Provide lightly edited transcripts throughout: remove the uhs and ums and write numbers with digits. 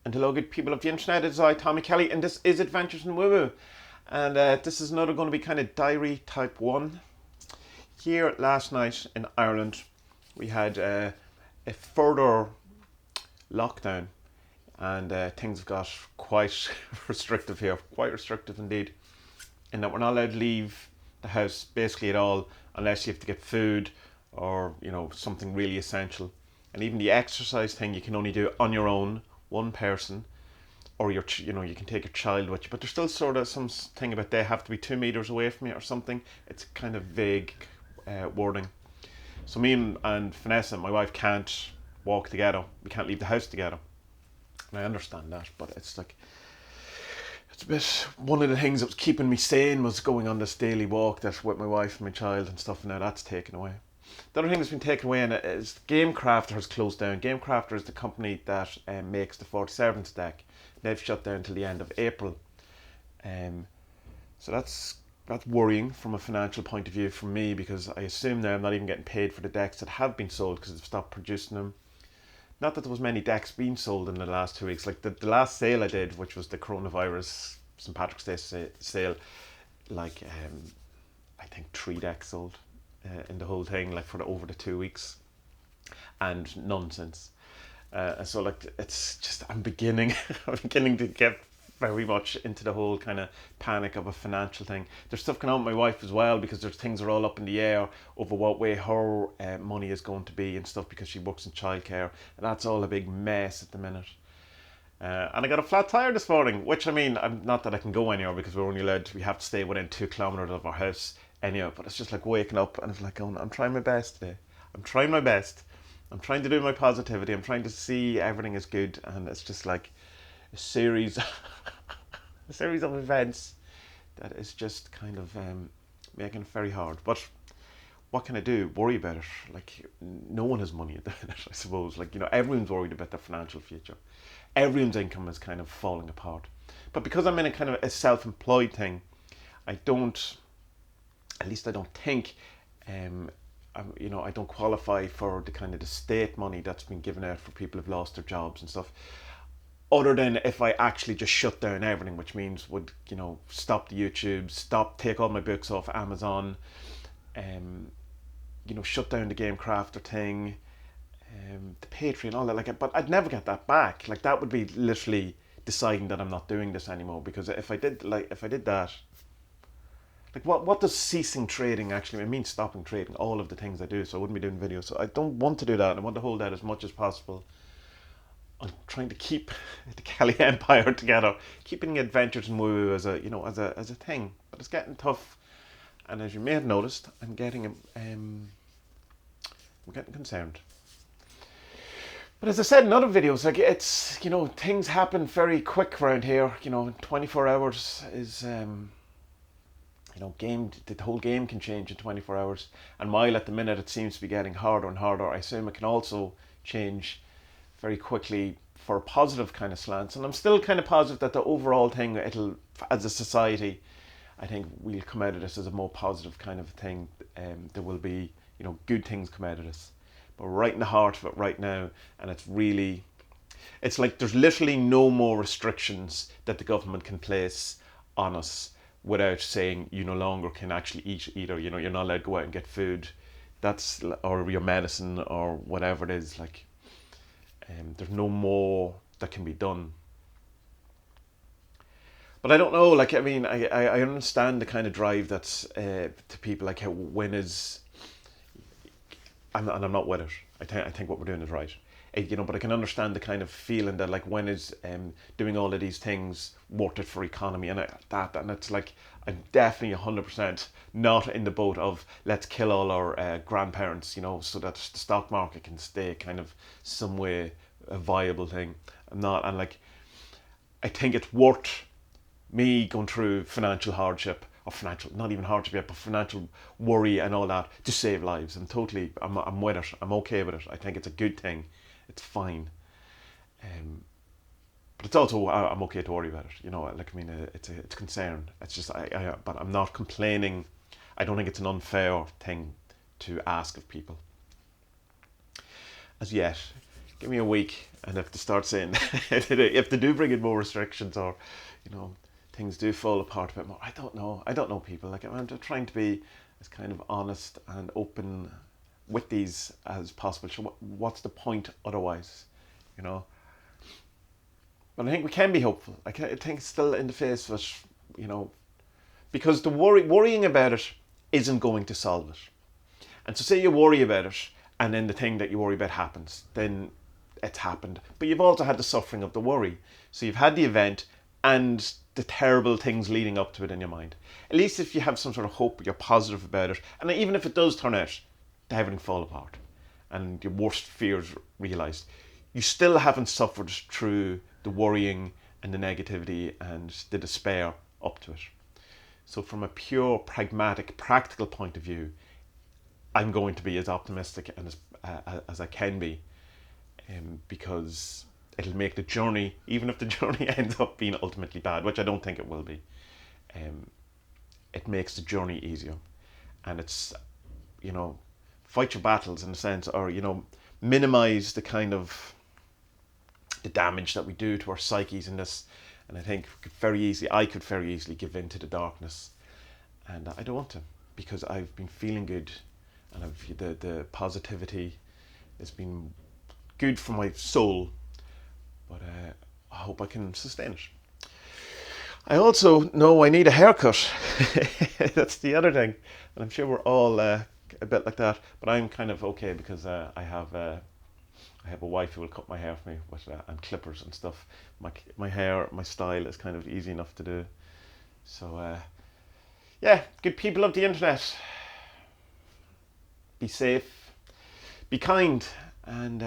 And hello good people of the internet, it's I, Tommy Kelly, and this is Adventures in Woo Woo. And this is another going to be kind of diary type 1. Here last night in Ireland, we had a further lockdown, and things got quite restrictive here, quite restrictive indeed, in that we're not allowed to leave the house basically at all unless you have to get food or, you know, something really essential. And even the exercise thing you can only do on your own, one person, or you can take your child with you, but there's still sort of some thing about they have to be 2 meters away from you or something. It's kind of vague wording. So me and Vanessa, my wife, can't walk together. We can't leave the house together. And I understand that, but it's like, it's a bit, one of the things that was keeping me sane was going on this daily walk that with my wife and my child and stuff, and now that's taken away. The other thing that's been taken away is GameCrafter has closed down. GameCrafter is the company that makes the 47th deck. They've shut down till the end of April. So that's worrying from a financial point of view for me, because I assume now I'm not even getting paid for the decks that have been sold because they've stopped producing them. Not that there was many decks being sold in the last 2 weeks. Like the last sale I did, which was the coronavirus St. Patrick's Day sale, like I think 3 decks sold in the whole thing, like over the 2 weeks, and none since. And so like it's just I'm beginning to get very much into the whole kind of panic of a financial thing. There's stuff going on with my wife as well, because there's things are all up in the air over what way her money is going to be and stuff, because she works in childcare, and that's all a big mess at the minute. And I got a flat tire this morning, which, I mean, I'm not that I can go anywhere because we have to stay within 2 kilometers of our house anyhow, but it's just like waking up and it's like going, I'm trying my best today. I'm trying my best. I'm trying to do my positivity. I'm trying to see everything is good, and it's just like a series of events that is just kind of making it very hard. But what can I do? Worry about it. Like, no one has money at the minute, I suppose. Like, you know, everyone's worried about their financial future. Everyone's income is kind of falling apart. But because I'm in a kind of a self-employed thing, I don't think, I don't qualify for the kind of the state money that's been given out for people who've lost their jobs and stuff. Other than if I actually just shut down everything, which means would, stop the YouTube, take all my books off Amazon, shut down the GameCrafter thing, the Patreon, all that. Like, but I'd never get that back. Like, that would be literally deciding that I'm not doing this anymore. Because if I did that, like, what does ceasing trading actually mean? It means stopping trading all of the things I do. So I wouldn't be doing videos. So I don't want to do that. I want to hold that as much as possible. I'm trying to keep the Kelly Empire together, keeping Adventures in Woo Woo as a thing. But it's getting tough, and as you may have noticed, I'm getting concerned. But as I said in other videos, like, it's, things happen very quick around here. 24 hours is the whole game can change in 24 hours. And while at the minute it seems to be getting harder and harder, I assume it can also change very quickly for positive kind of slants. And I'm still kind of positive that the overall thing, as a society, I think we'll come out of this as a more positive kind of thing. There will be, good things come out of this. But right in the heart of it right now, and it's like there's literally no more restrictions that the government can place on us without saying you no longer can actually eat either. You're not allowed to go out and get food, or your medicine or whatever it is. Like, there's no more that can be done. But I don't know. Like, I mean, I understand the kind of drive that's to people. Like, and I'm not with it. I think what we're doing is right. But I can understand the kind of feeling that, like, when is doing all of these things worth it for economy and and it's like, I'm definitely 100% not in the boat of let's kill all our grandparents, so that the stock market can stay kind of some way a viable thing. I'm not, and like, I think it's worth me going through financial hardship, or not even hardship yet, but financial worry and all that to save lives. I'm with it. I'm okay with it. I think it's a good thing. It's fine. But it's also, I'm okay to worry about it. Like, I mean, it's a concern. It's just, but I'm not complaining. I don't think it's an unfair thing to ask of people. As yet. give me a week, and if they start saying, if they do bring in more restrictions, or things do fall apart a bit more, I don't know people. Like, I'm just trying to be as kind of honest and open with these as possible. So what's the point otherwise, But I think we can be hopeful. I think it's still in the face of it, because the worrying about it isn't going to solve it. And so say you worry about it, and then the thing that you worry about happens, then it's happened. But you've also had the suffering of the worry. So you've had the event and the terrible things leading up to it in your mind. At least if you have some sort of hope, you're positive about it, and even if it does turn out to everything fall apart and your worst fears realised, you still haven't suffered through the worrying and the negativity and the despair up to it. So from a pure, pragmatic, practical point of view, I'm going to be as optimistic and as I can be, because it'll make the journey, even if the journey ends up being ultimately bad, which I don't think it will be, it makes the journey easier. And it's, fight your battles in a sense, or, minimize the kind of the damage that we do to our psyches in this. And I think I could very easily give in to the darkness, and I don't want to, because I've been feeling good, and the positivity has been good for my soul, but I hope I can sustain it. I also know I need a haircut. That's the other thing, and I'm sure we're all a bit like that, but I'm kind of okay because I have a wife who will cut my hair for me and clippers and stuff. My hair, my style is kind of easy enough to do. So good people of the internet, be safe, be kind, and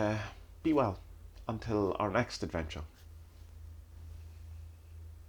be well until our next adventure.